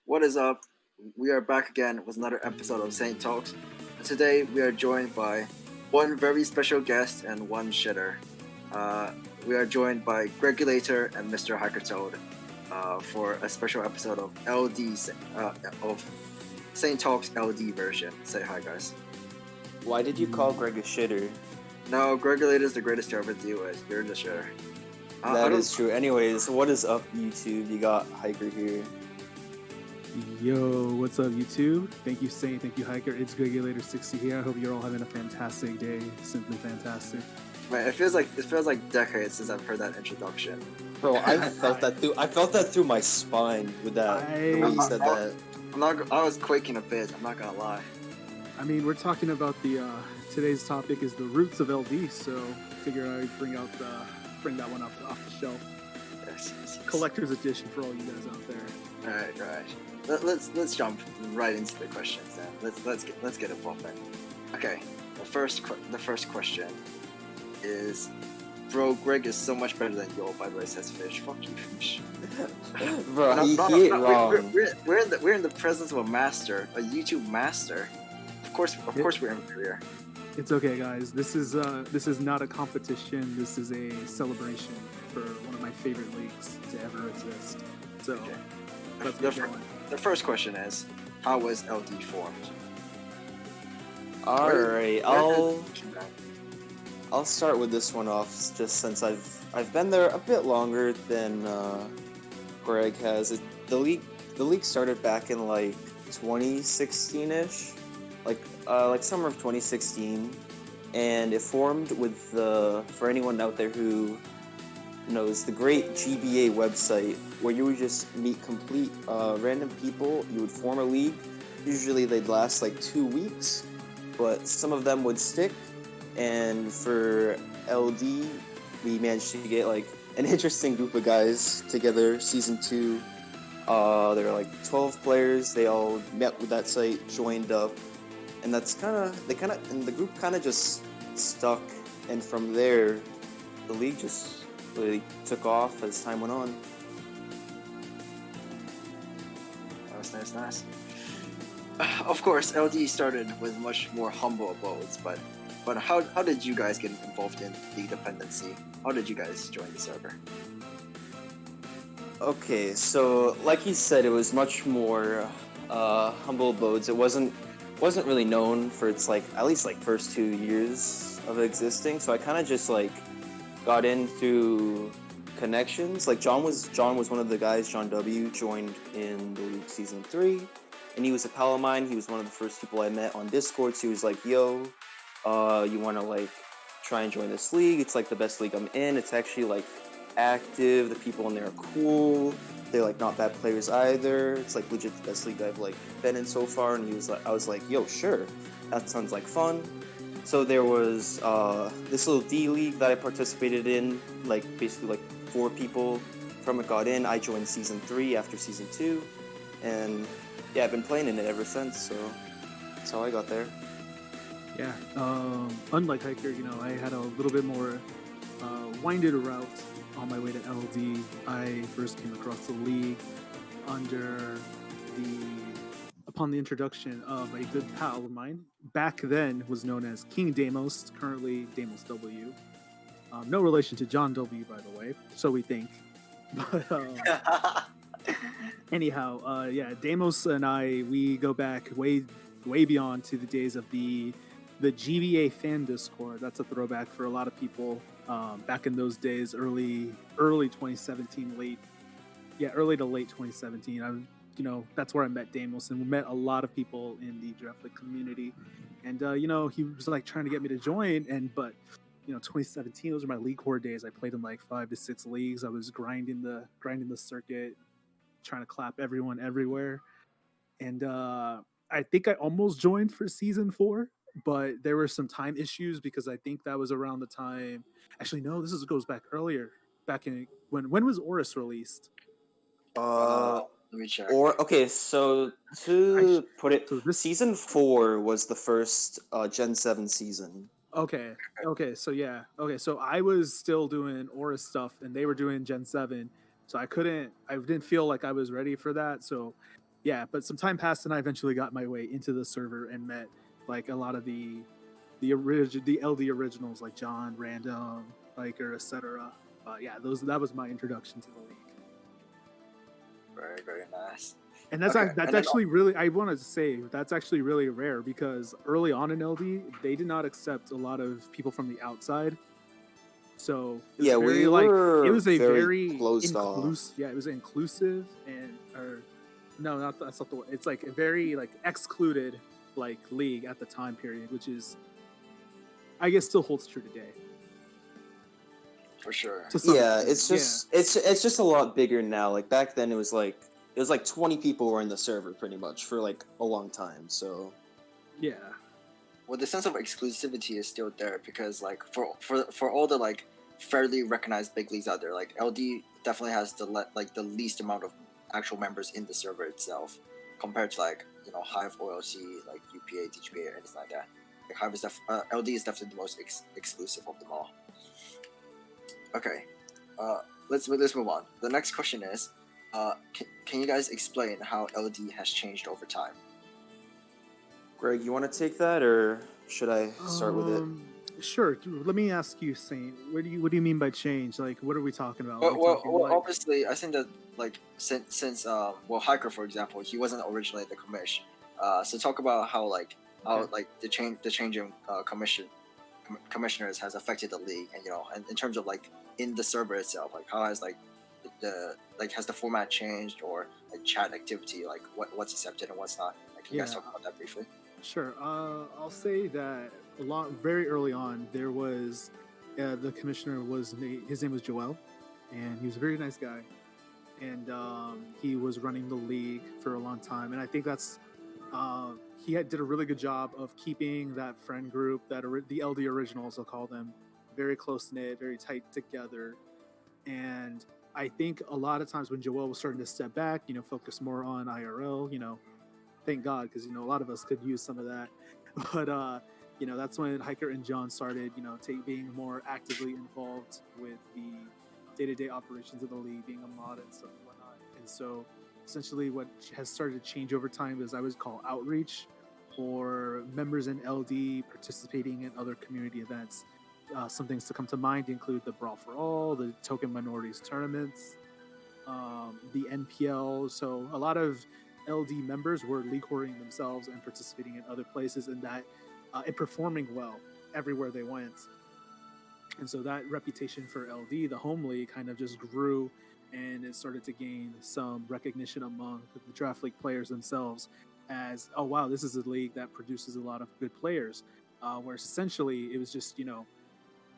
What is up? We are back again with another episode of Saint Talks. And today we are joined by one very special guest and one shitter. We are joined by Gregulator and Mr. Hikertoad for a special episode of of Saint Talks LD version. Say hi, guys. Why did you call Greg a shitter? No, Gregulator is the greatest to ever deal with. You're the shitter. That is true. Anyways, what is up, YouTube? You got Hiker here. Yo, what's up, YouTube? Thank you, Saint. Thank you, Hiker. ItzGregulator 60 here. I hope you're all having a fantastic day. Simply fantastic. Man, it feels like decades since I've heard that introduction. Bro, I felt that through my spine with that. The way you said that. I was quaking a bit. I'm not gonna lie. I mean, we're talking about today's topic is the roots of LD, so figure I'd bring that one off the shelf. Yes. Collector's edition for all you guys out there. Right. Let's jump right into the questions then. Let's get involved then. Okay, the first question is, bro, Greg is so much better than you. By the way, says Fish. Fuck you, Fish. Bro, he ain't wrong. We're in the presence of a master, a YouTube master. Of course we're inferior. It's okay, guys. This is not a competition. This is a celebration for one of my favorite leagues to ever exist. So, let's get going. The first question is, how was LD formed? Alright, I'll start with this one off, just since I've been there a bit longer than Greg has. The league started back in like 2016ish, like summer of 2016, and it formed with for anyone out there who knows, the great GBA website, where you would just meet complete random people. You would form a league. Usually they'd last like 2 weeks, but some of them would stick. And for LD, we managed to get like an interesting group of guys together. Season 2, there were like 12 players. They all met with that site, joined up, and the group kind of just stuck. And from there, the league just really took off as time went on. That was nice. Of course, LD started with much more humble abodes, but how did you guys get involved in league dependency? How did you guys join the server? Okay, so like he said, it was much more humble abodes. It wasn't really known for its at least first 2 years of existing. So I kind of just got in through connections. John was one of the guys. John W joined in the league season 3, and he was a pal of mine. He was one of the first people I met on Discord. So he was like, "Yo, you want to try and join this league? It's the best league I'm in. It's actually active. The people in there are cool. They're not bad players either. It's legit the best league I've been in so far." And I was like, "Yo, sure, that sounds like fun." So there was this little D league that I participated in. Basically 4 people from it got in. I joined season 3 after season 2, and yeah, I've been playing in it ever since. So that's how I got there. Yeah. Unlike Hiker, I had a little bit more winded route on my way to LD. I first came across the league upon the introduction of a good pal of mine. Back then was known as King Damos, currently Damos W. No relation to John W, by the way, so we think. But anyhow, yeah, Damos and I, we go back way beyond to the days of the GBA fan Discord. That's a throwback for a lot of people. Back in those days, early 2017, early to late 2017. That's where I met Damos, and we met a lot of people in the Draft League community. And he was trying to get me to join, but 2017, those were my league core days. I played in 5 to 6 leagues. I was grinding the circuit, trying to clap everyone everywhere. And I think I almost joined for season 4, but there were some time issues because I think that was around the time. Actually, no, goes back earlier. Back in when was Oris released? Let me check. So to put it, season 4 was the first Gen 7 season. Okay, so I was still doing Aura stuff, and they were doing Gen 7, so I didn't feel like I was ready for that. So yeah, but some time passed, and I eventually got my way into the server and met like a lot of the LD originals like John, Random, Biker, etc. Yeah, that was my introduction to the league. Very, very nice. And that's Okay, that's and then- actually really, I wanted to say that's actually really rare because early on in LD they did not accept a lot of people from the outside. So it was Yeah, very we like were it was a very very closed inclusive. off. Yeah, it was inclusive and or no, not that's not the word. It's like a very like excluded like league at the time period, which is I guess still holds true today. for sure. To some Yeah, extent. it's just it's just a lot bigger now. Like back then, it was like 20 people were in the server pretty much for like a long time. So yeah. Well, the sense of exclusivity is still there because like for all the like fairly recognized big leagues out there, like LD definitely has the least amount of actual members in the server itself compared to like Hive, OLC, like UPA, DGPA, or anything like that. Like Hive is LD is definitely the most exclusive of them all. Okay, let's move on. The next question is, can you guys explain how LD has changed over time? Greg, you want to take that, or should I start with it? Sure. Let me ask you, Saint. What do you mean by change? Like, what are we talking about? Are we Well, talking well, like obviously, I think that like since well, Hiker, for example, he wasn't originally the commish. So talk about how Okay. like the change in commissioners has affected the league, and and in terms of like in the server itself, like how has like has the format changed, or like chat activity, like what's accepted and what's not? Like, can you guys Yeah. talk about that briefly? Sure. I'll say that very early on, there was the commissioner his name was Joel, and he was a very nice guy, and he was running the league for a long time, and I think that's did a really good job of keeping that friend group, the LD originals, I'll call them, very close knit, very tight together, and I think a lot of times when Joel was starting to step back, focus more on IRL, thank God, because a lot of us could use some of that. But that's when Hiker and John started, being more actively involved with the day-to-day operations of the league, being a mod and stuff and whatnot. And so, essentially, what has started to change over time is I would call outreach, or members in LD participating in other community events. Some things to come to mind include the Brawl for All, the Token Minorities tournaments, the NPL. So a lot of LD members were league hoarding themselves and participating in other places, and and performing well everywhere they went. And so that reputation for LD, the home league, kind of just grew, and it started to gain some recognition among the draft league players themselves as, oh wow, this is a league that produces a lot of good players. Whereas essentially it was just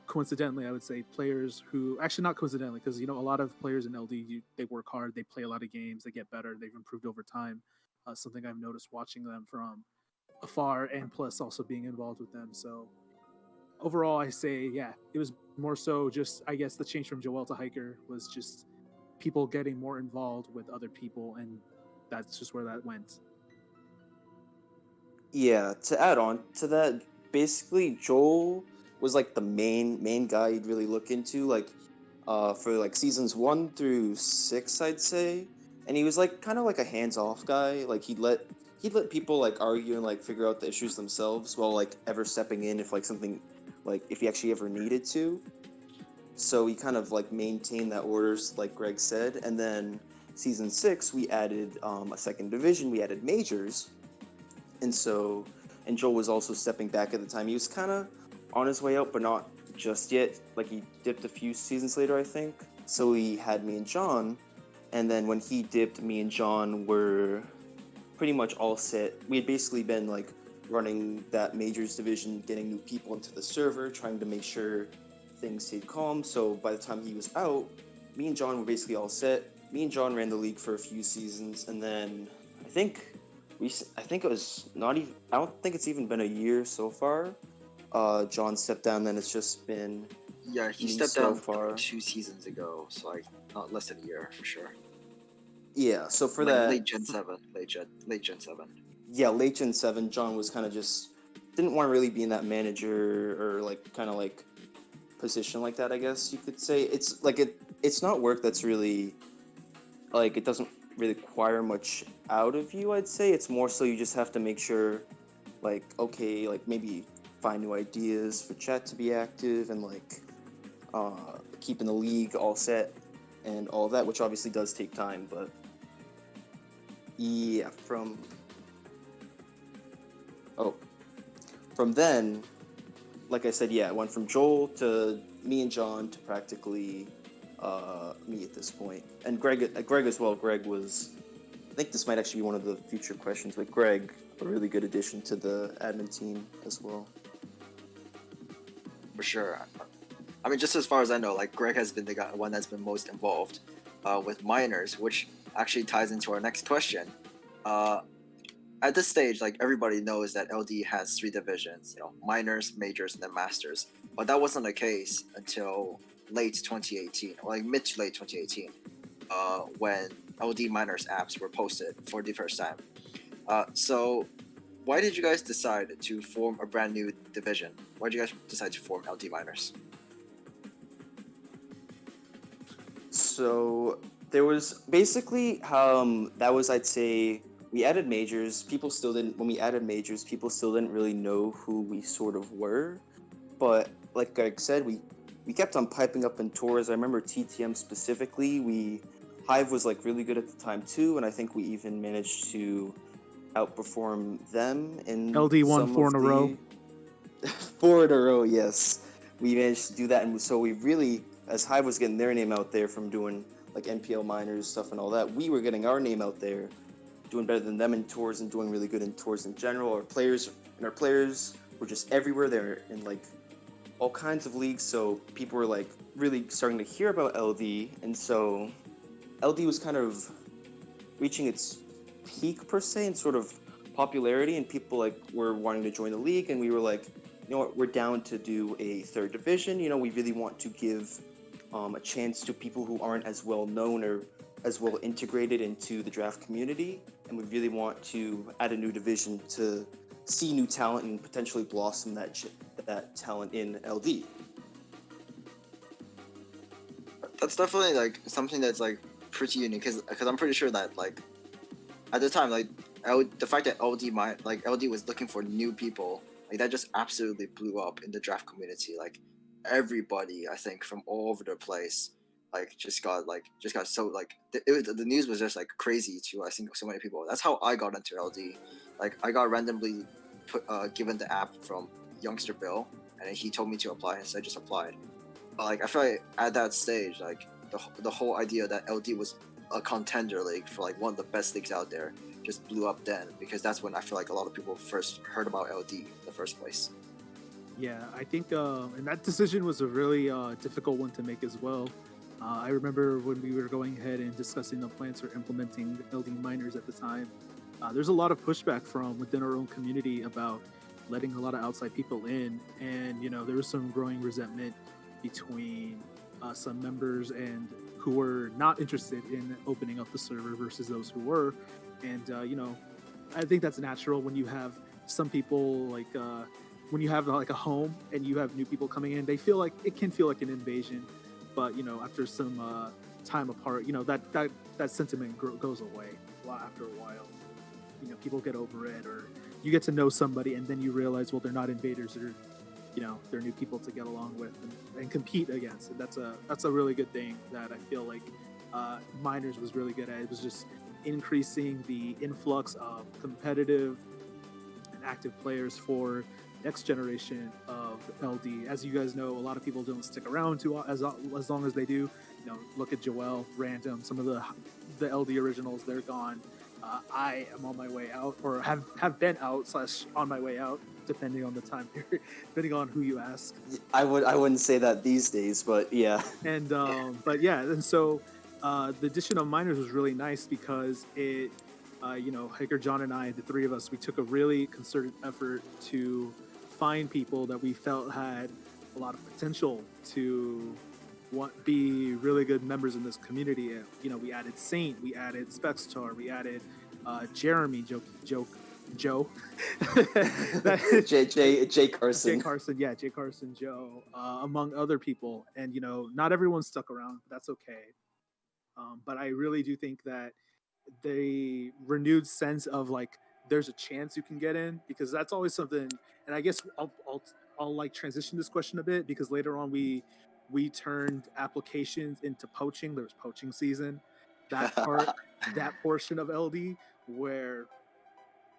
coincidentally, I would say players who actually not coincidentally, because a lot of players in LD they work hard, they play a lot of games, they get better, they've improved over time. Something I've noticed watching them from afar, and plus also being involved with them. So overall, I say it was more so just I guess the change from Joel to Hiker was just people getting more involved with other people, and that's just where that went. Yeah, to add on to that, basically Joel was like the main guy you'd really look into, like for like seasons 1 through 6, I'd say. And he was like kind of like a hands-off guy. Like he'd let people like argue and like figure out the issues themselves while like ever stepping in if like something, like if he actually ever needed to. So he kind of like maintained that orders, like Greg said. And then season 6, we added a second division. We added majors, and Joel was also stepping back at the time. He was kind of on his way out, but not just yet. Like he dipped a few seasons later, I think. So he had me and John, and then when he dipped, me and John were pretty much all set. We had basically been like running that majors division, getting new people into the server, trying to make sure things stayed calm. So by the time he was out, me and John were basically all set. Me and John ran the league for a few seasons, and then I think it was not even. I don't think it's even been a year so far. John stepped down. Then it's just been He me stepped so down far. 2 seasons ago, so like not less than a year for sure. Yeah. So for Like that, late Gen 7, late Gen 7. yeah, late Gen 7, John was kind of just didn't want to really be in that manager or like kind of like position like that. I guess you could say it's like it's not work that's really like it doesn't really require much out of you, I'd say. It's more so you just have to make sure, like, okay, like maybe find new ideas for chat to be active and like keeping the league all set and all of that, which obviously does take time, but yeah, from then, like I said, yeah, it went from Joel to me and John to practically me at this point, and Greg as well. Greg was, I think this might actually be one of the future questions, but Greg, a really good addition to the admin team as well. For sure. I mean, just as far as I know, like Greg has been the one that's been most involved with minors, which actually ties into our next question. At this stage, like everybody knows that LD has 3 divisions, minors, majors, and then masters. But that wasn't the case until late 2018, or like mid to late 2018, when LD minors apps were posted for the first time. So why did you guys decide to form a brand new division? Why did you guys decide to form LD minors? So there was basically that was, I'd say, we added majors. When we added majors, people still didn't really know who we sort of were. But like Greg said, we kept on piping up in tours. I remember TTM specifically. Hive was like really good at the time too, and I think we even managed to outperform them in LD won 4 in a row. 4 in a row, yes. We managed to do that, and so we really, as Hive was getting their name out there from doing like NPL minors stuff and all that, we were getting our name out there, doing better than them in tours and doing really good in tours in general. Our players were just everywhere. They're in like all kinds of leagues, so people were like really starting to hear about LD, and so LD was kind of reaching its peak per se in sort of popularity, and people like were wanting to join the league, and we were like, you know what, we're down to do a 3rd division. We really want to give a chance to people who aren't as well known or as well integrated into the draft community, and we really want to add a new division to see new talent and potentially blossom that talent in LD. That's definitely like something that's like pretty unique, because I'm pretty sure that like at the time, like the fact that LD was looking for new people, like that just absolutely blew up in the draft community. Like everybody, I think, from all over the place, like just got so like the news was just like crazy to, I think, so many people. That's how I got into LD. Like I got randomly given the app from youngster Bill, and he told me to apply, so I just applied. But like I feel like at that stage, like the whole idea that LD was a contender league for like one of the best leagues out there just blew up then, because that's when I feel like a lot of people first heard about LD in the first place. Yeah, I think, and that decision was a really difficult one to make as well. I remember when we were going ahead and discussing the plans for implementing LD minors at the time. There's a lot of pushback from within our own community about letting a lot of outside people in, and there was some growing resentment between some members and who were not interested in opening up the server versus those who were. And I think that's natural when you have some people like when you have like a home and you have new people coming in, it can feel like an invasion. But after some time apart, that sentiment goes away after a while. People get over it, or you get to know somebody and then you realize, well, they're not invaders, they're new people to get along with and compete against. And that's a really good thing that I feel like minors was really good at. It was just increasing the influx of competitive and active players for next generation of LD. As you guys know, a lot of people don't stick around as long as they do. Look at Joel, Random, some of the LD originals, they're gone. I am on my way out, or have been out / on my way out, depending on the time period, depending on who you ask. I wouldn't say that these days, but yeah. And but yeah, and so the addition of minors was really nice because it, Hiker, John, and I, the 3 of us, we took a really concerted effort to find people that we felt had a lot of potential to be really good members in this community. We added Saint, we added Spexstar, we added Jeremy, Joe. Jay Carson. Jay Carson, Joe, among other people. And not everyone stuck around, but that's okay. But I really do think that the renewed sense of like there's a chance you can get in, because that's always something. And I guess I'll like transition this question a bit, because later on we turned applications into poaching. There was poaching season. That part, that portion of LD, where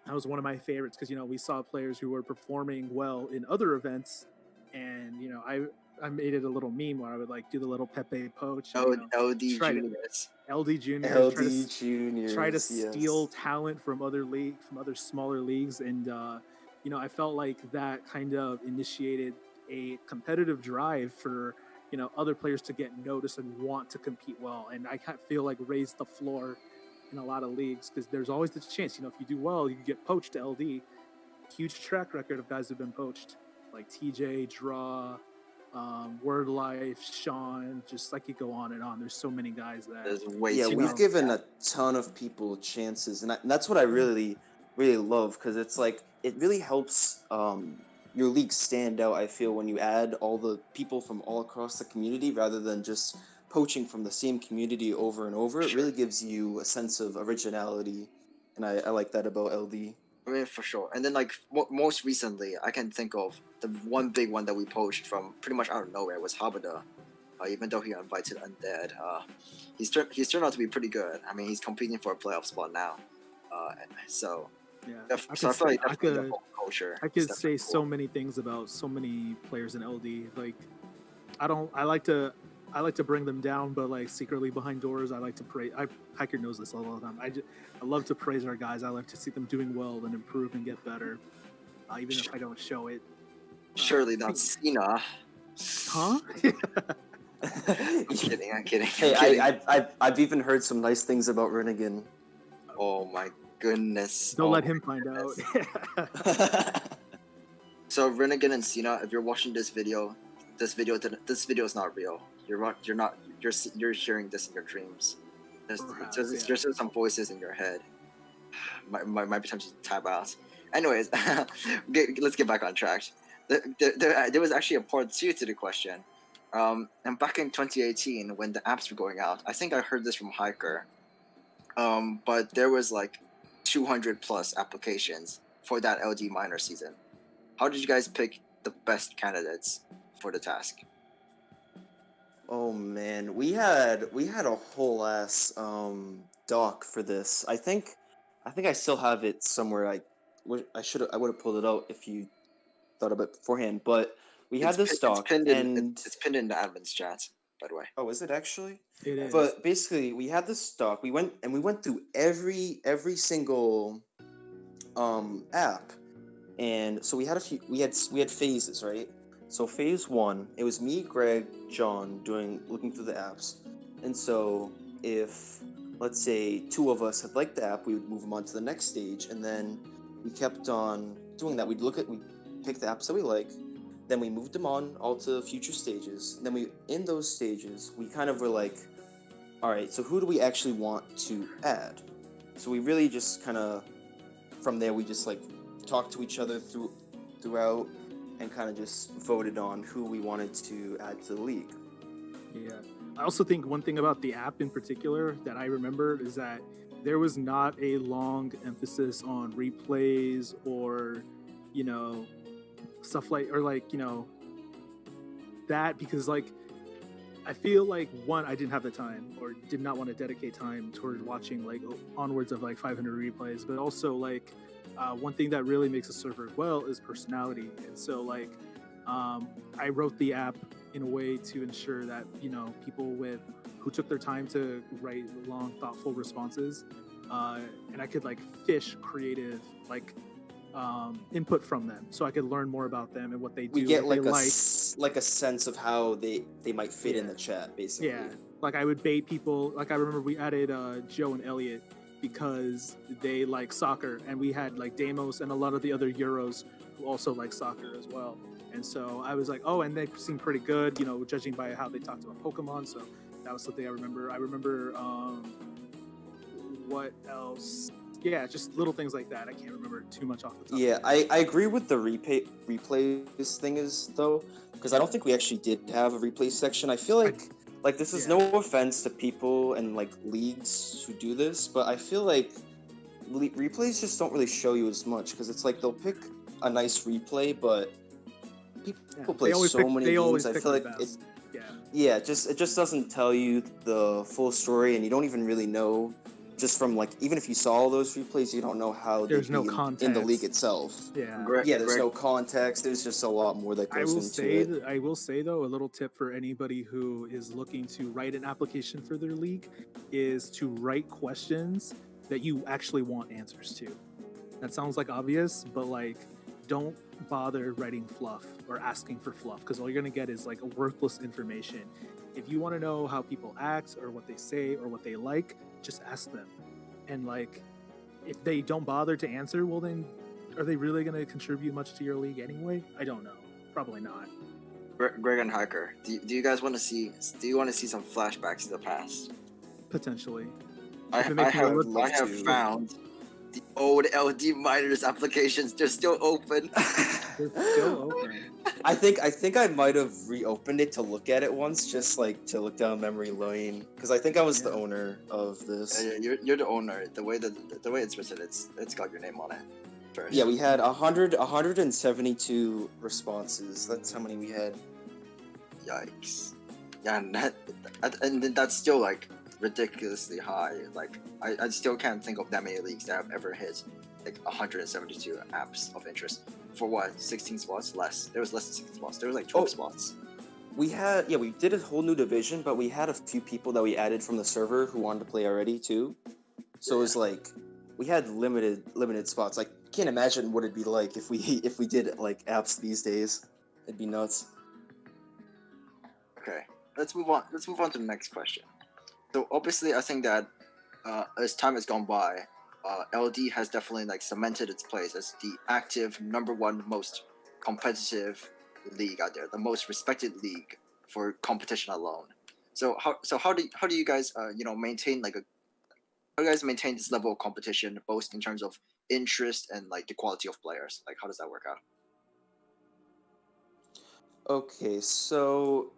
that was one of my favorites, because we saw players who were performing well in other events, and I made it a little meme where I would like do the little Pepe poach and LD try to Juniors. LD juniors LD try to juniors, steal yes. talent from other smaller leagues, and I felt like that kind of initiated a competitive drive for other players to get noticed and want to compete well, and I kind of feel like raised the floor in a lot of leagues, because there's always this chance, if you do well, you can get poached to LD. Huge track record of guys who've been poached, like TJ, Draw, Word Life, Sean, just like you go on and on. There's so many guys that There's way Yeah, too we've many. given a ton of people chances, and that's what I really, really love, because it's like it really helps your league stand out. I feel when you add all the people from all across the community rather than just poaching from the same community over and over. It Sure. really gives you a sense of originality, and I like that about LD. I mean, for sure. And then, like, most recently, I can think of the one big one that we poached from pretty much out of nowhere was Habada. Even though he got invited Undead, he's turned out to be pretty good. I mean, he's competing for a playoff spot now. So, yeah, so I feel like I definitely the could whole culture. I is could definitely say so cool. many things about so many players in LD. Like I like to bring them down, but like secretly behind doors, I like to praise. Hiker knows this all the time. I love to praise our guys. I like to see them doing well and improve and get better, even if I don't show it. Surely not Cena. Huh? I'm kidding. I'm kidding. Hey, I'm kidding. I've even heard some nice things about Rennigan. Oh my goodness. Don't Oh let my him find out. goodness. So Renegade and Cena, if you're watching this video is not real. You're hearing this in your dreams. Perhaps, There's yeah. just some voices in your head. Might be time to tab out. Anyways, let's get back on track. There was actually a part 2 to the question. And back in 2018, when the apps were going out, I think I heard this from Hiker. But there was like 200 plus applications for that LG minor season. How did you guys pick the best candidates for the task? Oh man, we had a whole ass doc for this. I think I still have it somewhere. I would have pulled it out if you thought about it beforehand. But we had this doc, and It's pinned in the admin's chat, by the way. oh, is it actually? It Yeah, is. But basically, we had this doc. We went through every single app, and so we had phases, right? So phase one, it was me, Greg, John looking through the apps, and so if let's say two of us had liked the app, we would move them on to the next stage, and then we kept on doing that. We'd pick the apps that we like, then we moved them on all to future stages. And then in those stages, we kind of were like, all right, so who do we actually want to add? So we really just kind of from there we just like talked to each other throughout and kind of just voted on who we wanted to add to the league. Yeah. I also think one thing about the app in particular that I remember is that there was not a long emphasis on replays or, stuff like, or like, that, because like I feel like one, I didn't have the time or did not want to dedicate time toward watching like onwards of like 500 replays, but also like one thing that really makes a server well is personality. And so like I wrote the app in a way to ensure that people who took their time to write long, thoughtful responses, and I could like fish creative like input from them, so I could learn more about them and what they do. We get what like a sense of how they might fit in Yeah. the chat, basically. Yeah, like I would bait people. Like I remember we added Joe and Elliot because they like soccer, and we had like Damos and a lot of the other Euros who also like soccer as well. And so I was like, oh, and they seem pretty good, judging by how they talked about Pokemon. So that was something I remember. I remember what else? Yeah, just little things like that. I can't remember too much off the top. Yeah, I agree with the replays thing is though, because I don't think we actually did have a replay section. I feel like like this is Yeah. no offense to people and like leagues who do this, but I feel like replays just don't really show you as much because it's like they'll pick a nice replay, but people play so many They always games. I pick feel the like best. yeah, it just doesn't tell you the full story, and you don't even really know. Just from like, even if you saw all those replays, you don't know how There's they'd no be in the league context. itself. Yeah. Yeah, there's Greg, no context. There's just a lot more that goes into it. I will say though, a little tip for anybody who is looking to write an application for their league is to write questions that you actually want answers to. That sounds like obvious, but like don't bother writing fluff or asking for fluff because all you're gonna get is like a worthless information. If you want to know how people act or what they say or what they like, just ask them. And like if they don't bother to answer, well then are they really going to contribute much to your league anyway? I don't know. Probably not. Greg and Hiker, do you guys want to see? Do you want to see some flashbacks to the past? Potentially. I If it makes me have look- I have found the old LD miners applications. They're still open. They're still open. I think I might have reopened it to look at it once, just like to look down memory lane, because I think I was the Yeah. owner of this. Yeah, you're the owner. The way it's written, it's got your name on it. First. Yeah, we had 172 responses. That's how many we had. Yikes. Yeah, and then that's still like ridiculously high. Like I still can't think of that many leagues that have ever hit like 172 apps of interest for what 16 spots less. There was less than 16 spots. There was like 12 spots. We did a whole new division, but we had a few people that we added from the server who wanted to play already too. So it was like we had limited spots. Like can't imagine what it'd be like if we did like apps these days. It'd be nuts. Okay, let's move on. Let's move on to the next question. So obviously, I think that as time has gone by, LD has definitely like cemented its place as the active #1 most competitive league out there, the most respected league for competition alone. So how do you guys maintain like how do you guys maintain this level of competition both in terms of interest and like the quality of players? Like how does that work out? Okay, so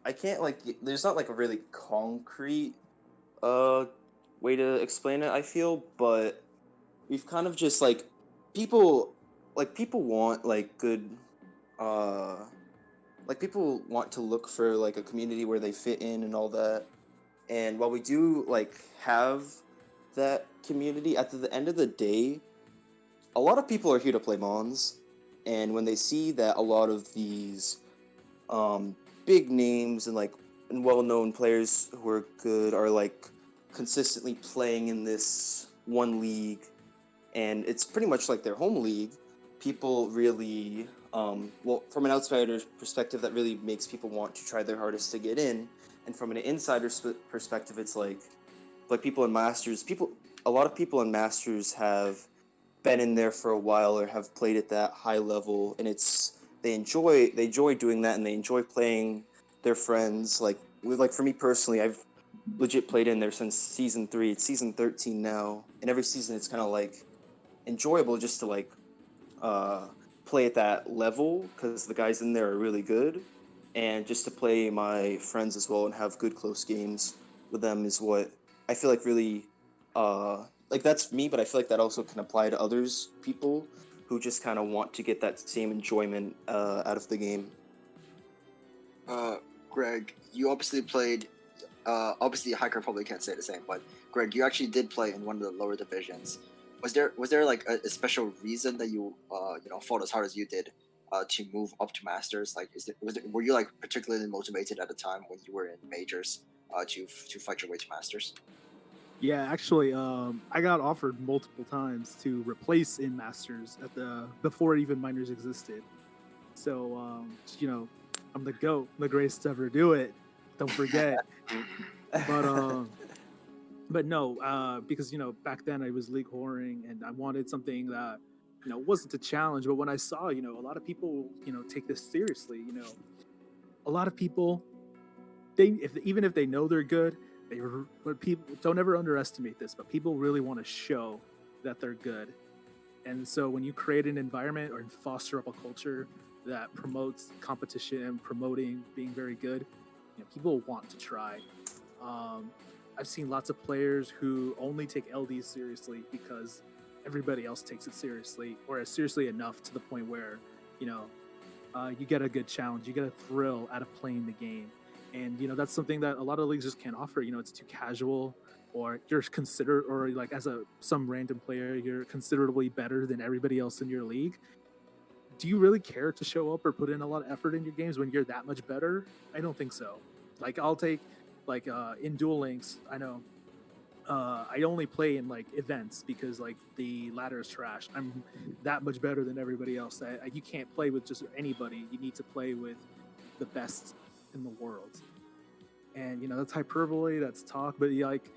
I can't there's not like a really concrete way to explain it, I feel, but we've kind of just like people want like good people want to look for like a community where they fit in and all that. And while we do like have that community, at the end of the day, a lot of people are here to play Mons, and when they see that a lot of these big names and well-known players who are good are like consistently playing in this one league, and it's pretty much like their home league, people really from an outsider's perspective, that really makes people want to try their hardest to get in. And from an insider's perspective, it's like people in Masters, a lot of people in Masters have been in there for a while or have played at that high level, and they enjoy doing that, and they enjoy playing their friends. Like for me personally, I've legit played in there since season 3. It's season 13 now, and every season it's kind of like enjoyable just to play at that level because the guys in there are really good, and just to play my friends as well and have good close games with them is what I feel like really that's me, but I feel like that also can apply to others, people who just kind of want to get that same enjoyment out of the game. Greg, you obviously played. Obviously, Hiker probably can't say the same, but Greg, you actually did play in one of the lower divisions. Was there like a special reason that you fought as hard as you did to move up to Masters? Like, were you like particularly motivated at the time when you were in majors to fight your way to Masters? Yeah, actually, I got offered multiple times to replace in Masters before even minors existed. So I'm the GOAT, the greatest to ever do it. Don't forget. But no, because back then I was league whoring and I wanted something that wasn't a challenge. But when I saw a lot of people take this seriously, a lot of people even if they know they're good, but people don't ever underestimate this. But people really want to show that they're good, and so when you create an environment or foster up a culture that promotes competition and promoting being very good, people want to try. I've seen lots of players who only take LDs seriously because everybody else takes it seriously, or seriously enough to the point where, you know, you get a good challenge, you get a thrill out of playing the game. And, that's something that a lot of leagues just can't offer. It's too casual, or you're considered, or like as some random player, you're considerably better than everybody else in your league. Do you really care to show up or put in a lot of effort in your games when you're that much better? I don't think so. Like I'll take like in Duel Links, I know I only play in like events because like the ladder is trash. I'm that much better than everybody else. That you can't play with just anybody. You need to play with the best in the world. And that's hyperbole, that's talk, but like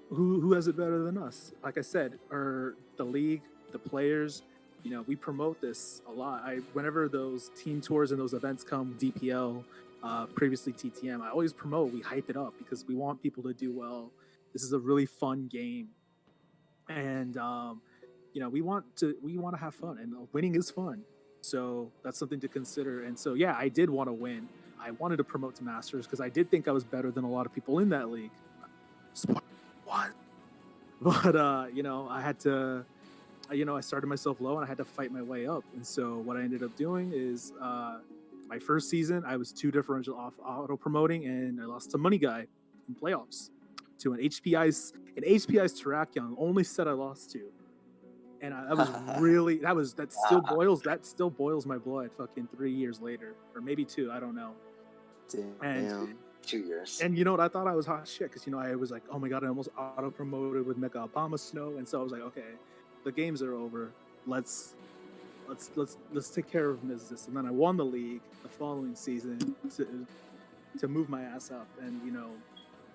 who has it better than us? Like I said, or the league, the players. We promote this a lot. Whenever those team tours and those events come, DPL, previously TTM, I always promote. We hype it up because we want people to do well. This is a really fun game, and we want to have fun, and winning is fun. So that's something to consider. And so yeah, I did want to win. I wanted to promote to Masters because I did think I was better than a lot of people in that league. What? But I had to. I started myself low and I had to fight my way up. And so what I ended up doing is my first season, I was 2 differential off auto promoting, and I lost to Money Guy in playoffs to an HPI's Terrakion, only set I lost to. And I was really that still boils my blood fucking 3 years later, or maybe 2, I don't know. Damn. And 2 years. And you know what? I thought I was hot shit because I was like, oh my god, I almost auto promoted with Mecha Obama Snow, and so I was like, okay, the games are over. Let's take care of business. And then I won the league the following season to move my ass up. And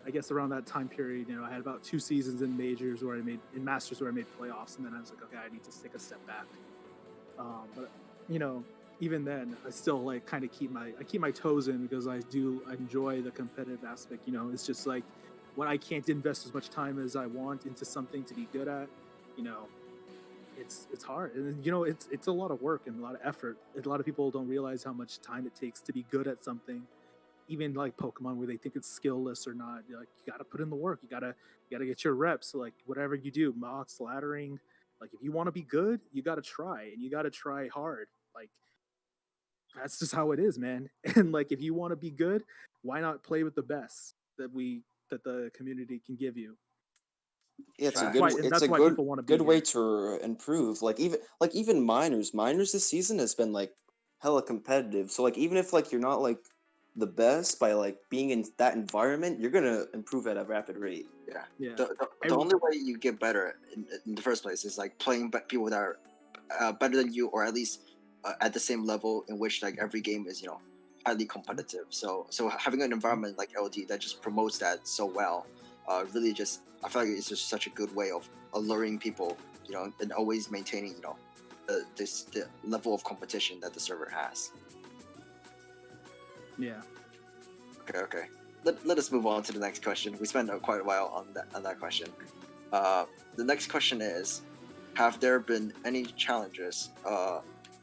I guess around that time period, I had about 2 seasons in majors where I made in Masters where I made playoffs, and then I was like, okay, I need to take a step back. But even then, I still like kind of keep my toes in because I do enjoy the competitive aspect. It's just like when I can't invest as much time as I want into something to be good at, it's hard, and it's a lot of work and a lot of effort. A lot of people don't realize how much time it takes to be good at something. Even like Pokemon, where they think it's skillless or not, you got to put in the work. You gotta get your reps. So, like whatever you do, mox, laddering, like if you want to be good, you got to try, and you got to try hard. Like that's just how it is, man. And like if you want to be good, why not play with the best that the community can give you? Yeah, it's Fact. a Why good people want to be good way here. to improve. Even minors this season has been like hella competitive. So like even if like you're not like the best, by like being in that environment, you're gonna improve at a rapid rate. Yeah. The only way you get better in the first place is like playing people that are better than you, or at least at the same level, in which like every game is highly competitive. So having an environment like LD that just promotes that so well, really just I feel like it's just such a good way of alluring people, and always maintaining the level of competition that the server has. Yeah. Okay. Let us move on to the next question. We spent quite a while on that question. The next question is, have there been any challenges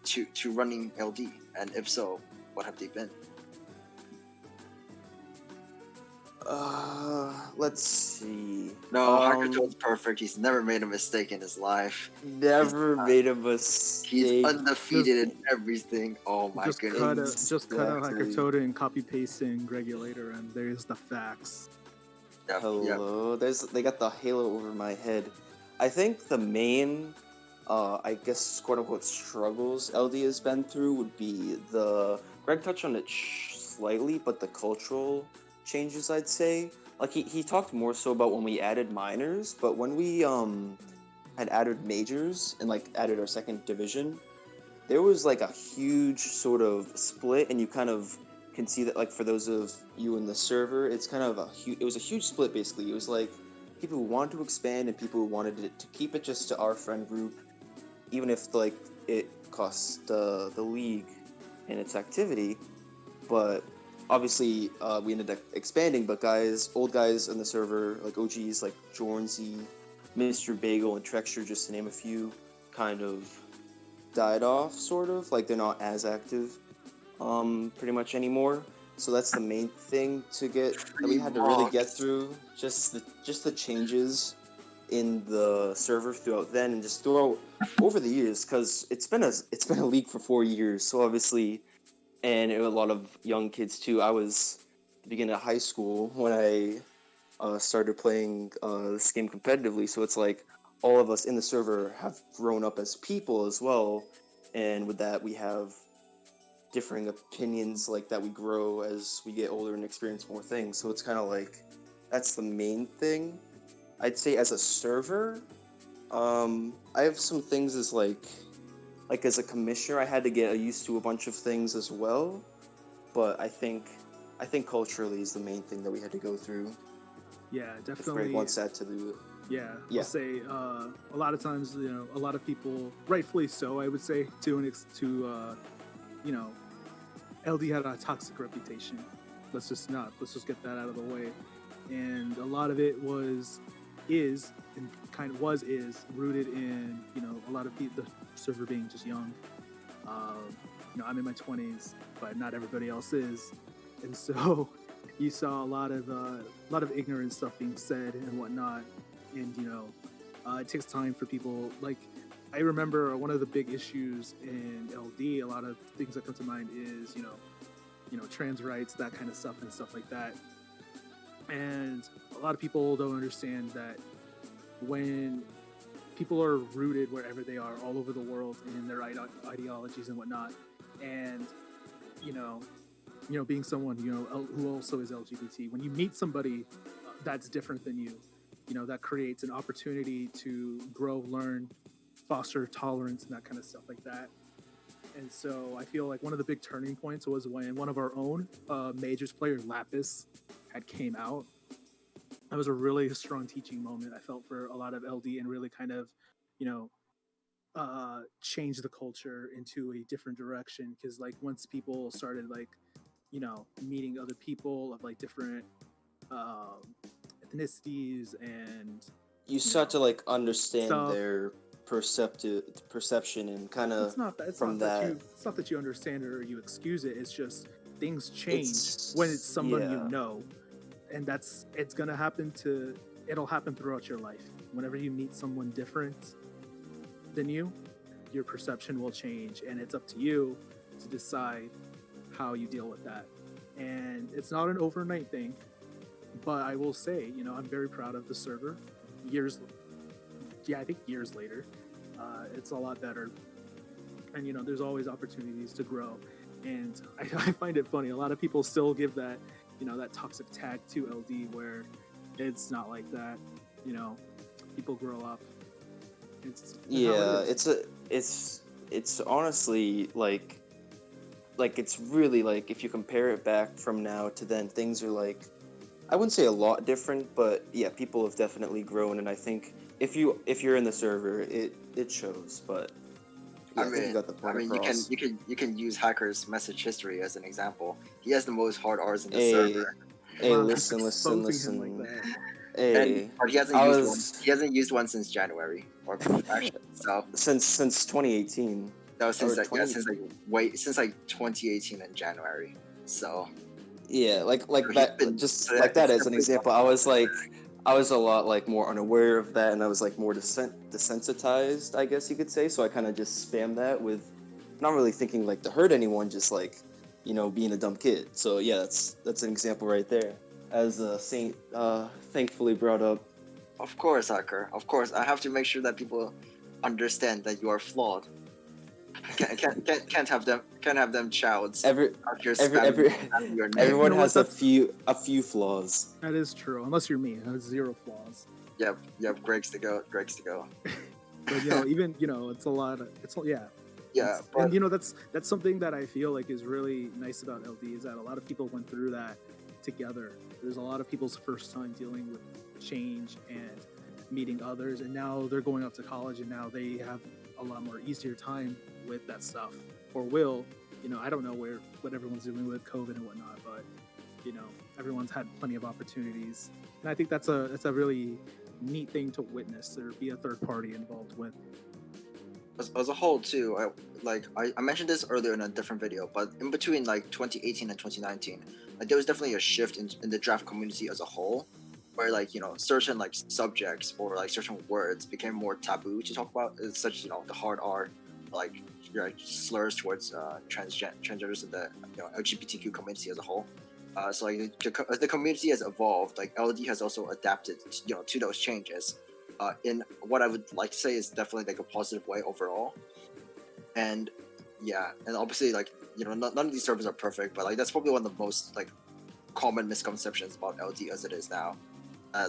to running LD, and if so, what have they been? Let's see. No, Hikertoad's perfect. He's never made a mistake in his life. Never made a mistake. He's undefeated in everything. Oh my goodness. Just cut out Hikertoad and copy paste ItzGregulator, and there's the facts. Yep. Hello. They got the halo over my head. I think the main, I guess quote unquote struggles LD has been through would be Greg touched on it slightly, but the cultural changes, I'd say. Like he talked more so about when we added minors, but when we had added majors and like added our second division, there was like a huge sort of split, and you kind of can see that, like, for those of you in the server, it's kind of it was a huge split. Basically, it was like people who wanted to expand and people who wanted to keep it just to our friend group, even if like it costs the league and its activity. But obviously, we ended up expanding, but old guys in the server, like OGs like Jornsy, Mr. Bagel, and Trexture, just to name a few, kind of died off, sort of. Like, they're not as active, pretty much anymore. So that's the main thing that we had to really get through. Just the changes in the server throughout then and just throughout over the years, because it's been a league for 4 years. So obviously, and a lot of young kids too. I was beginning of high school when I started playing this game competitively. So it's like all of us in the server have grown up as people as well, and with that we have differing opinions like that we grow as we get older and experience more things. So it's kind of like that's the main thing. I'd say as a server, I have some things as like as a commissioner, I had to get used to a bunch of things as well. But I think culturally is the main thing that we had to go through. Yeah, If definitely. Greg wants that to do it. Yeah, Yeah. I'll say a lot of times, a lot of people, rightfully so, I would say, LD had a toxic reputation. Let's just get that out of the way. And a lot of it is rooted in, a lot of the server being just young. I'm in my 20s, but not everybody else is. And so you saw a lot of ignorant stuff being said and whatnot. And, it takes time for people. Like, I remember one of the big issues in LD, a lot of things that come to mind is, trans rights, that kind of stuff and stuff like that. And a lot of people don't understand that when people are rooted wherever they are, all over the world, in their ideologies and whatnot, and being someone who also is LGBT, when you meet somebody that's different than you, that creates an opportunity to grow, learn, foster tolerance, and that kind of stuff like that. And so I feel like one of the big turning points was when one of our own majors player, Lapis, had came out. That was a really strong teaching moment, I felt, for a lot of LD, and really kind of, change the culture into a different direction. Because like once people started meeting other people of like different ethnicities, and You start to like understand stuff. their perception and kind of It's not from that. it's not that you understand it or you excuse it. It's just things change It's when it's someone yeah. and it'll happen throughout your life. Whenever you meet someone different than you, your perception will change, and it's up to you to decide how you deal with that. And it's not an overnight thing, but I will say, I'm very proud of the server. I think years later, it's a lot better. And there's always opportunities to grow. And I find it funny. A lot of people still give that, that toxic tag to LD, where it's not like that. People grow up. It's honestly like it's really like if you compare it back from now to then, things are like, I wouldn't say a lot different, but yeah, people have definitely grown, and I think if you're in the server, it shows. But yeah, I think you got the point across. you can use Hacker's message history as an example. He has the most hard R's in the Hey, server. hey, Wow, listen. exposing him like that. Hey, But he hasn't I used one. was He hasn't used one since January, or actually, so since 2018 that was or since like 2018 in January. So yeah, like so that, just like that he's as an definitely example. I was a lot like more unaware of that, and I was like more desensitized, I guess you could say. So I kind of just spammed that with not really thinking like to hurt anyone, just like being a dumb kid. So yeah, that's an example right there, as Saint thankfully brought up. Of course, Hacker. Of course, I have to make sure that people understand that you are flawed. Can't have them childs Every out here every spamming your name. everyone what, has a few flaws. That is true, unless you're me. I have zero flaws. Yep. Greg's to go. But even it's a lot of yeah. Yeah, And that's something that I feel like is really nice about LD, is that a lot of people went through that together. There's a lot of people's first time dealing with change and meeting others, and now they're going up to college, and now they have a lot more easier time with that stuff, or will. I don't know what everyone's doing with COVID and whatnot, but everyone's had plenty of opportunities, and I think that's a really neat thing to witness or be a third party involved with. as a whole too, I mentioned this earlier in a different video, but in between like 2018 and 2019, like there was definitely a shift in the draft community as a whole, where like certain like subjects or like certain words became more taboo to talk about, such as the hard R, like slurs towards transgenders and the LGBTQ community as a whole. So like the community has evolved. Like LD has also adapted, to those changes. In what I would like to say is definitely like a positive way overall. And yeah, and obviously like none of these servers are perfect, but like that's probably one of the most like common misconceptions about LD as it is now.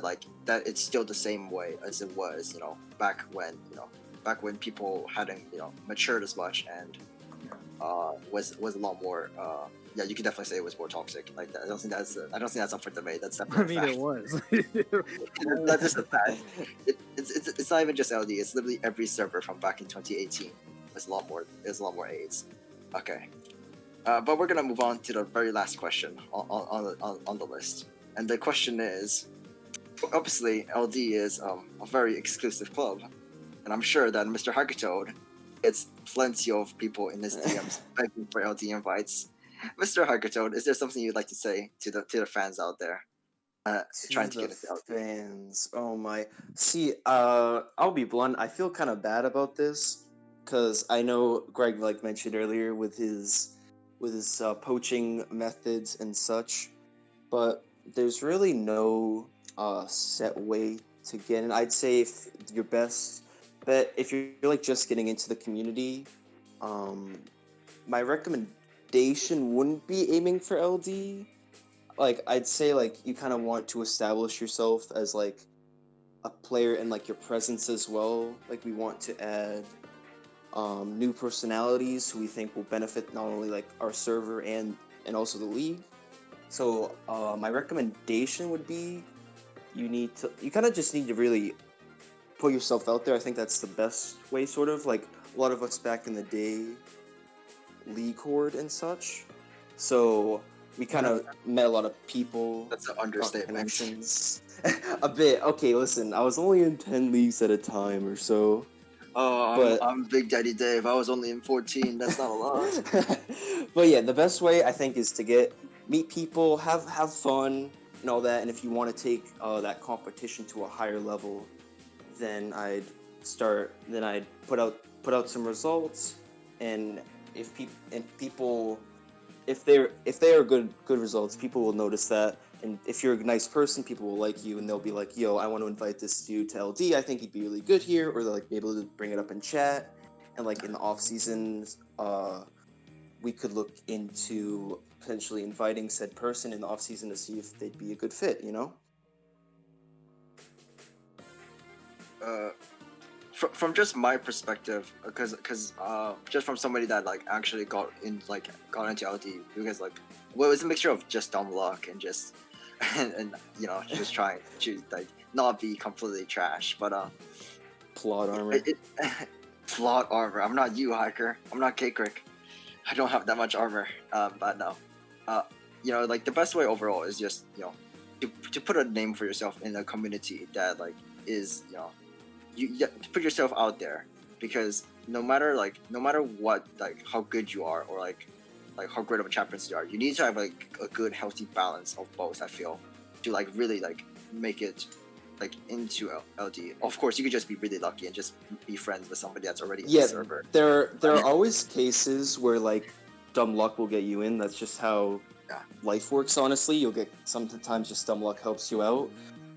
Like that it's still the same way as it was, back when people hadn't matured as much and was a lot more yeah, you could definitely say it was more toxic. Like I don't think that's up for debate. That's I definitely mean, a it fact. was. That's just a fact. It's not even just LD. It's literally every server from back in 2018. There's a lot more AIDS. Okay, but we're gonna move on to the very last question on the list, and the question is, obviously LD is a very exclusive club, and I'm sure that Mr. Hikertoad gets plenty of people in his DMs begging for LD invites. Mr. Hikertoad, is there something you'd like to say to the fans out there trying To to the get into LD? fans, oh my. See, I'll be blunt. I feel kind of bad about this because I know Greg, like mentioned earlier, with his poaching methods and such, but there's really no set way to get in. I'd say if your best bet, if you're like just getting into the community, um, my recommendation wouldn't be aiming for LD. Like I'd say like you kind of want to establish yourself as like a player and like your presence as well. Like we want to add new personalities who we think will benefit not only like our server and also the league. So my recommendation would be you kind of just need to really put yourself out there. I think that's the best way, sort of like a lot of us back in the day league horde and such. So we kind of met a lot of people. That's an got understatement. connections. A bit. Okay, listen, I was only in 10 leagues at a time or so. Oh, But- I'm Big Daddy Dave. I was only in 14. That's not a lot. But yeah, the best way I think is to meet people, have fun and all that. And if you want to take that competition to a higher level, then I'd put out some results, and if people if they are good results, people will notice that. And if you're a nice person, people will like you, and they'll be like, "Yo, I want to invite this dude to LD. I think he'd be really good here," or they'll like be able to bring it up in chat. And like in the off seasons, we could look into potentially inviting said person in the off season to see if they'd be a good fit. From just my perspective, because just from somebody that like actually got into LD, because like well, it was a mixture of just dumb luck and just and just trying to like not be completely trash, but Plot armor. plot armor. I'm not you, Hiker. I'm not Cakerick. I don't have that much armor. But no, like the best way overall is just to put a name for yourself in a community that like is you put yourself out there, because no matter what, like how good you are or like how great of a champion you are, you need to have like a good healthy balance of both. I feel to like really like make it like into LD. Of course, you could just be really lucky and just be friends with somebody that's already in the server. There are always cases where like dumb luck will get you in. That's just how life works. Honestly, you'll get sometimes just dumb luck helps you out.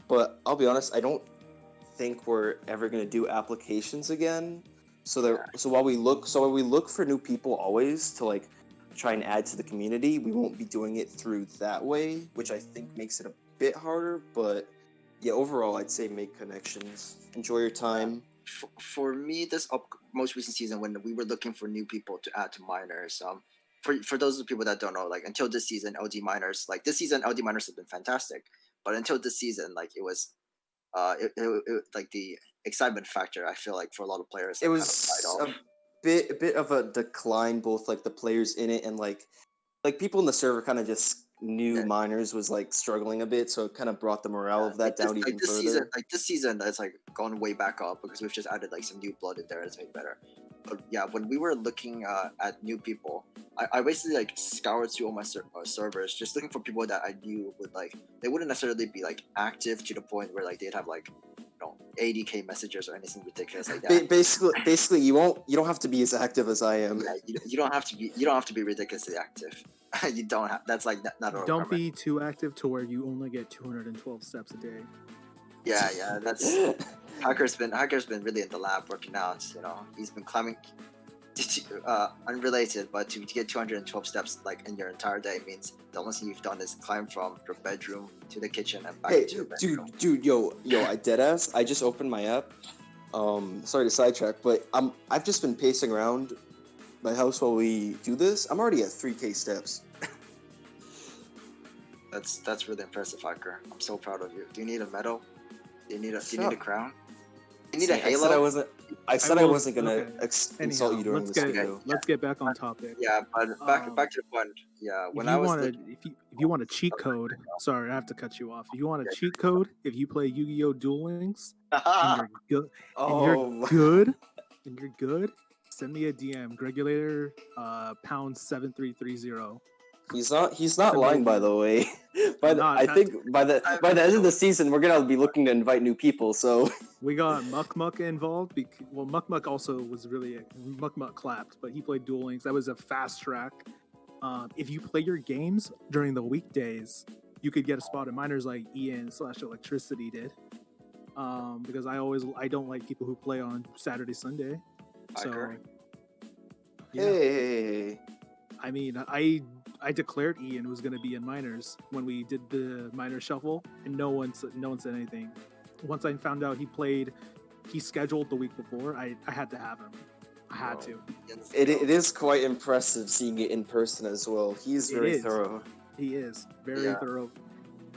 But I'll be honest, I don't think we're ever gonna do applications again. So while we look for new people always to like try and add to the community, we won't be doing it through that way, which I think makes it a bit harder. But yeah, overall, I'd say make connections, enjoy your time. For me, this most recent season, when we were looking for new people to add to minors, for those people that don't know, like until this season, LD minors, like this season, LD minors have been fantastic, but until this season, like it was like the excitement factor, I feel like for a lot of players, it was kind of a bit of a decline, both like the players in it and like people in the server kind of just knew minors was like struggling a bit, so it kind of brought the morale of that down even further. This season, it's like gone way back up because we've just added like some new blood in there. It's made better. yeah, when we were looking at new people, I basically like scoured through all my servers just looking for people that I knew would like they wouldn't necessarily be like active to the point where like they'd have like 80k messages or anything ridiculous like that. Basically, you don't have to be as active as I am. Yeah, you don't have to be ridiculously active. You don't have. That's like not a Don't requirement. be too active to where you only get 212 steps a day. Yeah, that's Hacker's been really in the lab working out. He's been climbing. Unrelated, but to get 212 steps like in your entire day means the only thing you've done is climb from your bedroom to the kitchen and back Hey, to your bedroom. dude, yo, I deadass. I just opened my app. Sorry to sidetrack, but I've just been pacing around my house while we do this. I'm already at 3K steps. That's really impressive, Hiker. I'm so proud of you. Do you need a medal? Do you need a crown? Do you need a halo? I said I wasn't gonna okay. insult Anyhow, you during let's this get video. let's get back on topic. Yeah, but back to the point. Yeah, when I was if you want a cheat code, sorry, I have to cut you off. If you want a cheat code, if you play Yu-Gi-Oh! Duel Links and you're good, and you're good, send me a DM, Gregulator, pound 7330. He's not lying, by the way. I think by the end of the season, we're gonna be looking to invite new people. So we got Muck involved. Muck also was Muck clapped, but he played Duel Links. That was a fast track. If you play your games during the weekdays, you could get a spot at minors like Ian/Electricity did. Because I don't like people who play on Saturday, Sunday. So yeah. Hey. I mean, I declared Ian was going to be in minors when we did the minor shuffle, and no one said anything. Once I found out he scheduled the week before, I had to have him. I had to. It is quite impressive seeing it in person as well. He's very thorough. He is very thorough.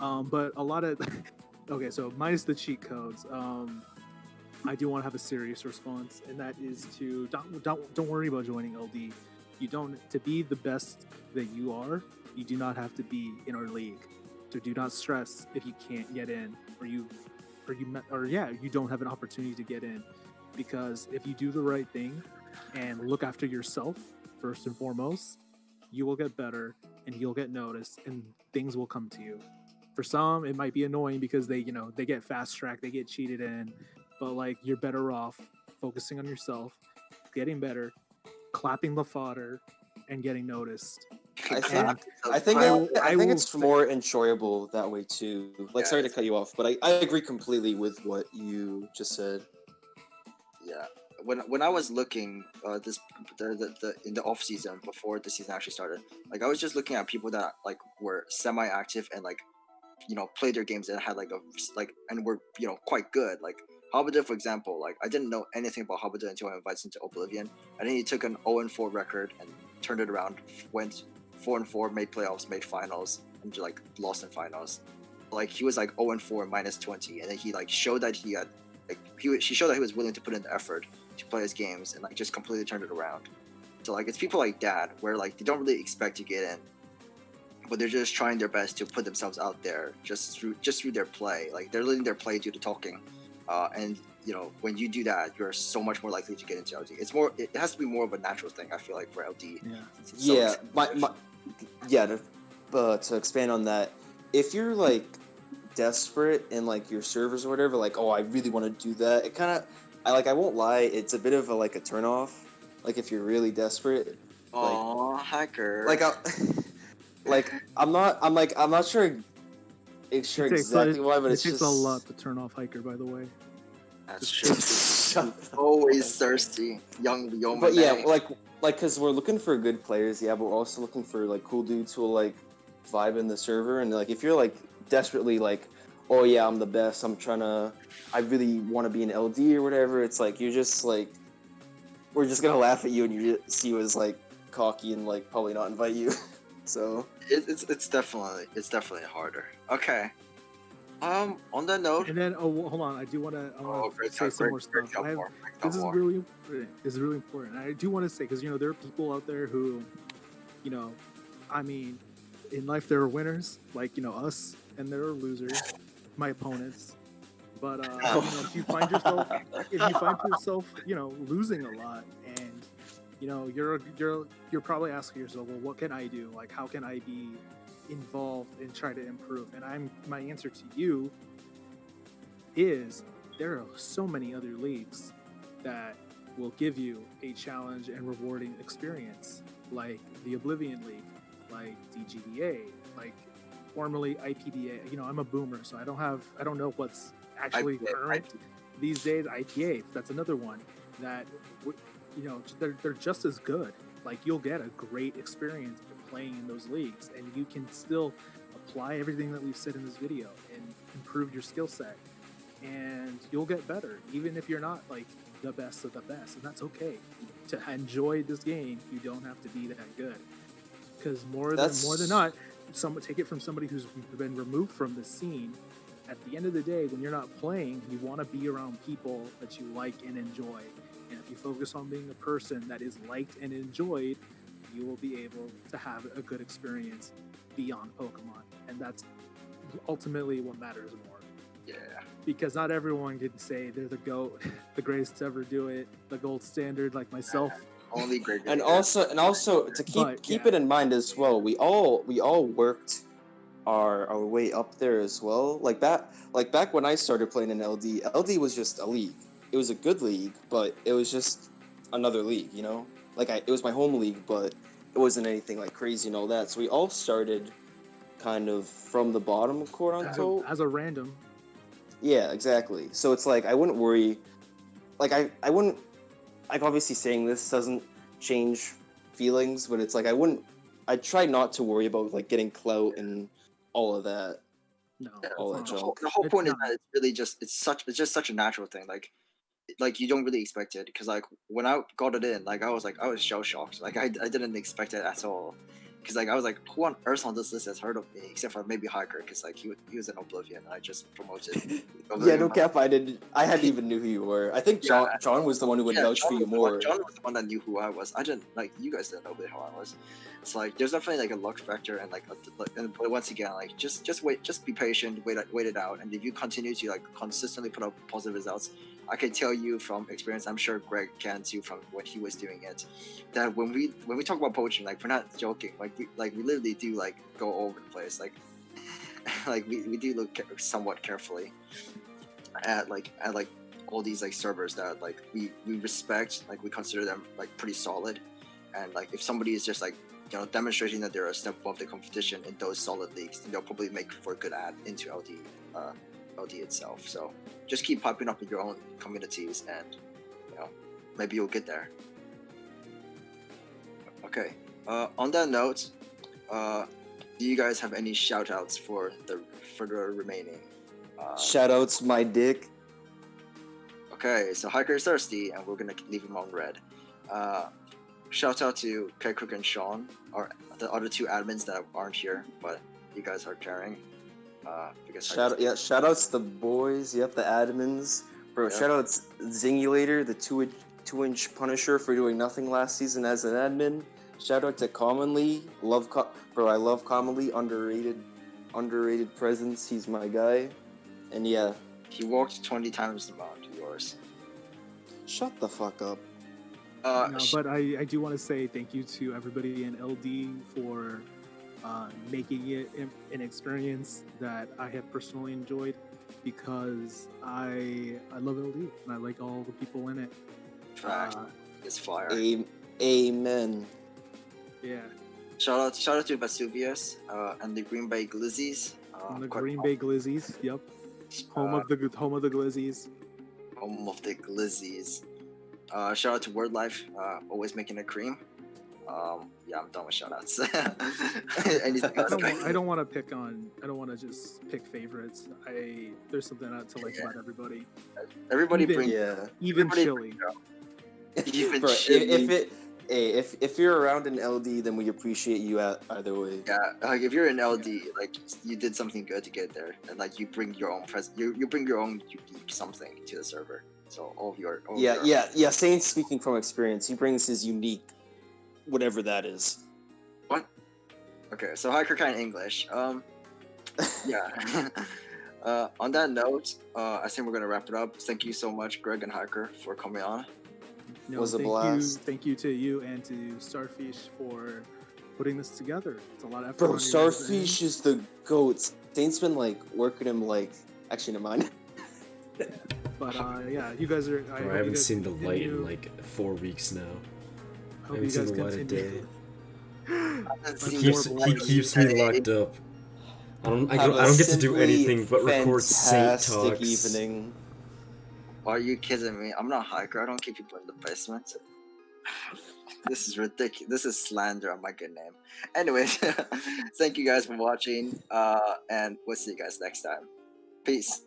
But a lot of okay, so minus the cheat codes. I do want to have a serious response, and that is to don't worry about joining LD. You don't to be the best that you are. You do not have to be in our league. So do not stress if you can't get in, or you don't have an opportunity to get in, because if you do the right thing and look after yourself first and foremost, you will get better and you'll get noticed and things will come to you. For some, it might be annoying because they get fast tracked, they get cheated in, but like you're better off focusing on yourself, getting better, clapping the fodder, and getting noticed. I think it's more enjoyable that way too. Like, sorry to cut you off, but I agree completely with what you just said. Yeah, when I was looking in the off season before the season actually started, like I was just looking at people that like were semi-active and like played their games and had and were quite good. Like Habada, for example, like I didn't know anything about Habada until I invited him to Oblivion, and then he took an 0-4 record and turned it around, went 4-4, made playoffs, made finals, and like lost in finals. Like he was like 0-4 minus 20, and then he like showed that he had he showed that he was willing to put in the effort to play his games and like just completely turned it around. So like it's people like that where like they don't really expect to get in, but they're just trying their best to put themselves out there just through their play. Like they're letting their play do the talking, and when you do that, you're so much more likely to get into LD. It has to be more of a natural thing, I feel like, for LD. To expand on that, if you're like desperate in like your servers or whatever, like, oh, I really want to do that, it kind of, I won't lie, it's a bit of a like a turn off. Like if you're really desperate. Oh, hacker. I'm not sure exactly why, but it takes a lot to turn off Hiker, by the way. That's true. Always thirsty, young. But yeah, like because we're looking for good players, but we're also looking for like cool dudes who will like vibe in the server, and like if you're like desperately like, oh yeah, I'm the best, I really want to be an LD or whatever, it's like you're just like, we're just gonna laugh at you and you see you as like cocky and like probably not invite you. So it's definitely harder. Okay. On that note, and then hold on, I want to say some more stuff. This is really important. This is really important. I do want to say because there are people out there who, I mean, in life there are winners like us, and there are losers, my opponents. But if you find yourself losing a lot and you're probably asking yourself, well, what can I do? Like, how can I be involved and try to improve? And my answer to you is there are so many other leagues that will give you a challenge and rewarding experience, like the Oblivion League, like DGDA, like formerly IPDA. I'm a boomer, so I don't know what's actually current these days. IPA, that's another one that they're just as good. Like, you'll get a great experience playing in those leagues, and you can still apply everything that we've said in this video and improve your skill set, and you'll get better even if you're not like the best of the best, and that's okay. To enjoy this game, you don't have to be that good, because more than not, take it from somebody who's been removed from the scene. At the end of the day, when you're not playing, you want to be around people that you like and enjoy, and if you focus on being a person that is liked and enjoyed, you will be able to have a good experience beyond Pokemon, and that's ultimately what matters more. Yeah. Because not everyone can say they're the GOAT, the greatest to ever do it, the gold standard like myself. Only great. And also to keep it in mind as well, we all worked our way up there as well. Like back when I started playing in LD, LD was just a league. It was a good league, but it was just another league, it was my home league, but it wasn't anything like crazy and all that. So we all started kind of from the bottom, quote unquote, as a random. Yeah, exactly. So it's like I wouldn't worry. Like I wouldn't. Like, obviously saying this doesn't change feelings, but it's like I try not to worry about like getting clout and all of that. No, all that junk. The whole point is that it's really just it's just such a natural thing. Like you don't really expect it, because like when I got it in, like I was shell shocked. Like I didn't expect it at all, because like I was like, who on earth on this list has heard of me except for maybe Hiker, because like he was in Oblivion and I just promoted. Yeah, no cap. I hadn't even knew who you were. I think John was the one who would vouch for you more. John was the one that knew who I was. I didn't, like, you guys didn't know who I was. It's like there's definitely like a luck factor, and but once again, like just wait, just be patient, wait it out, and if you continue to like consistently put up positive results, I can tell you from experience, I'm sure Greg can too from when he was doing it, that when we talk about poaching, like we're not joking, like we literally do like go all over the place, like like we do look somewhat carefully at all these like servers that like we respect, like we consider them like pretty solid, and like if somebody is just like demonstrating that they're a step above the competition in those solid leagues, then they'll probably make for a good ad into LD itself. So just keep popping up in your own communities, and maybe you'll get there. Okay. On that note, do you guys have any shout outs for the remaining? Shout outs, my dick. Okay, so Hiker is thirsty, and we're gonna leave him on red. Shout out to K-Cook and Sean, or the other two admins that aren't here, but you guys are caring. Shout outs to the boys. Yep, the admins. Bro, shout outs Zingulator, the 2-inch Punisher, for doing nothing last season as an admin. Shout out to Commonly. I love Commonly. Underrated presence. He's my guy. And yeah. He walked 20 times the amount of yours. Shut the fuck up. No, but I do want to say thank you to everybody in LD for making it an experience that I have personally enjoyed, because I love LD and I like all the people in it. Fact, it's fire. Amen. Yeah. Shout out to Vesuvius and the Green Bay Glizzies. Green Bay Glizzies. Yep. Home of the Glizzies. Home of the Glizzies. Shout out to Word Life, always making a cream. Yeah, I'm done with shoutouts. Anything else? I don't want to just pick favorites. There's something to like about everybody. Everybody even Chili. Even Bro, Chili. If you're around in LD, then we appreciate you either way. Yeah, like if you're in LD, like you did something good to get there, and like you bring your own you bring your own unique something to the server. So Yeah. Saint's speaking from experience. He brings his unique, whatever that is. What? Okay, so Hiker kind of English. Yeah. On that note, I think we're gonna wrap it up. Thank you so much, Greg and Hiker, for coming on. Was a blast. Thank you to you and to Starfish for putting this together. It's a lot of effort. Bro, on your guys' Starfish end. is the goat. Saint's been like working him like. Actually, never mind. But yeah, you guys are. Bro, I haven't seen the light in like 4 weeks now. I I hope haven't you seen guys the light of day. continue. He keeps me locked up. I don't get to do anything but record Saint fantastic Talks. evening. Are you kidding me? I'm not a hiker. I don't keep people in the basement. This is ridiculous. This is slander on my good name. Anyways, thank you guys for watching. And we'll see you guys next time. Peace.